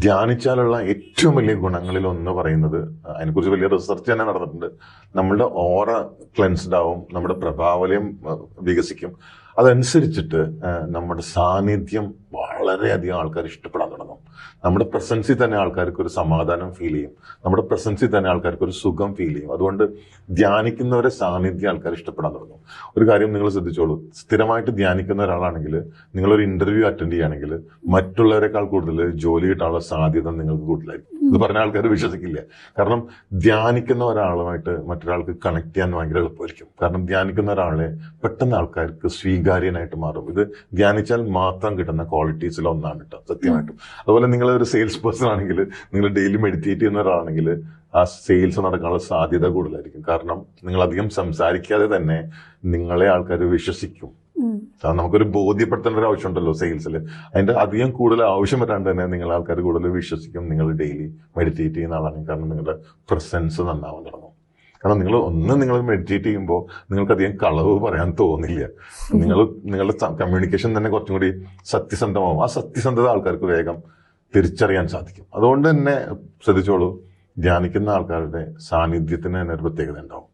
ധ്യാനിച്ചാലുള്ള ഏറ്റവും വലിയ ഗുണങ്ങളിൽ ഒന്ന് പറയുന്നത്, അതിനെക്കുറിച്ച് വലിയ റിസർച്ച് തന്നെ നടന്നിട്ടുണ്ട്. നമ്മളുടെ ഓറ ക്ലെൻസ്ഡ് ആവും, നമ്മുടെ പ്രഭാവലയം വികസിക്കും. അതനുസരിച്ചിട്ട് നമ്മുടെ സാന്നിധ്യം വളരെയധികം ആൾക്കാർ ഇഷ്ടപ്പെടാൻ തുടങ്ങും. നമ്മുടെ പ്രസൻസിൽ തന്നെ ആൾക്കാർക്ക് ഒരു സമാധാനം ഫീൽ ചെയ്യും. നമ്മുടെ പ്രസൻസിൽ തന്നെ ആൾക്കാർക്ക് ഒരു സുഖം ഫീൽ ചെയ്യും. അതുകൊണ്ട് ധ്യാനിക്കുന്നവരെ സാന്നിധ്യം ആൾക്കാർ ഇഷ്ടപ്പെടാൻ തുടങ്ങും. ഒരു കാര്യം നിങ്ങൾ ശ്രദ്ധിച്ചോളൂ, സ്ഥിരമായിട്ട് ധ്യാനിക്കുന്ന ഒരാളാണെങ്കിൽ, നിങ്ങളൊരു ഇന്റർവ്യൂ അറ്റൻഡ് ചെയ്യുകയാണെങ്കിൽ മറ്റുള്ളവരെക്കാൾ കൂടുതൽ ജോലി കിട്ടാനുള്ള സാധ്യത നിങ്ങൾക്ക് കൂടുതലായിരിക്കും. ഇത് പറഞ്ഞ ആൾക്കാർ വിശ്വസിക്കില്ല. കാരണം ധ്യാനിക്കുന്ന ഒരാളുമായിട്ട് മറ്റൊരാൾക്ക് കണക്ട് ചെയ്യാൻ ഭയങ്കര എളുപ്പമായിരിക്കും. കാരണം ധ്യാനിക്കുന്ന ഒരാളെ പെട്ടെന്ന് ആൾക്കാർക്ക് സ്വീകാര്യനായിട്ട് മാറും. ഇത് ധ്യാനിച്ചാൽ മാത്രം കിട്ടുന്ന ക്വാളിറ്റീസിൽ ഒന്നാണ് കേട്ടോ, സത്യമായിട്ടും. അതുപോലെ നിങ്ങൾ ഒരു സെയിൽസ് പേഴ്സൺ ആണെങ്കിൽ, നിങ്ങൾ ഡെയിലി മെഡിറ്റേറ്റ് ചെയ്യുന്ന ഒരാളാണെങ്കിൽ ആ സെയിൽസ് നടക്കാനുള്ള സാധ്യത കൂടുതലായിരിക്കും. കാരണം നിങ്ങൾ അധികം സംസാരിക്കാതെ തന്നെ നിങ്ങളെ ആൾക്കാർ വിശ്വസിക്കും. നമുക്കൊരു ബോധ്യപ്പെടുത്തേണ്ട ഒരു ആവശ്യമുണ്ടല്ലോ സെയിൽസിൽ. അതിന്റെ അധികം കൂടുതൽ ആവശ്യം വരാണ്ട് തന്നെ നിങ്ങൾ ആൾക്കാർ കൂടുതൽ വിശ്വസിക്കും നിങ്ങൾ ഡെയിലി മെഡിറ്റേറ്റ് ചെയ്യുന്ന ആളാണെങ്കിൽ. കാരണം നിങ്ങളുടെ പ്രസൻസ് നന്നാവാൻ തുടങ്ങും. കാരണം നിങ്ങൾ മെഡിറ്റേറ്റ് ചെയ്യുമ്പോൾ നിങ്ങൾക്ക് അധികം കളവ് പറയാൻ തോന്നില്ല. നിങ്ങളുടെ കമ്മ്യൂണിക്കേഷൻ തന്നെ കുറച്ചും കൂടി സത്യസന്ധമാവും. ആ സത്യസന്ധത ആൾക്കാർക്ക് വേഗം തിരിച്ചറിയാൻ സാധിക്കും. അതുകൊണ്ട് തന്നെ ശ്രദ്ധിച്ചോളൂ, ധ്യാനിക്കുന്ന ആൾക്കാരുടെ സാന്നിധ്യത്തിന് തന്നെ ഒരു പ്രത്യേകത ഉണ്ടാവും.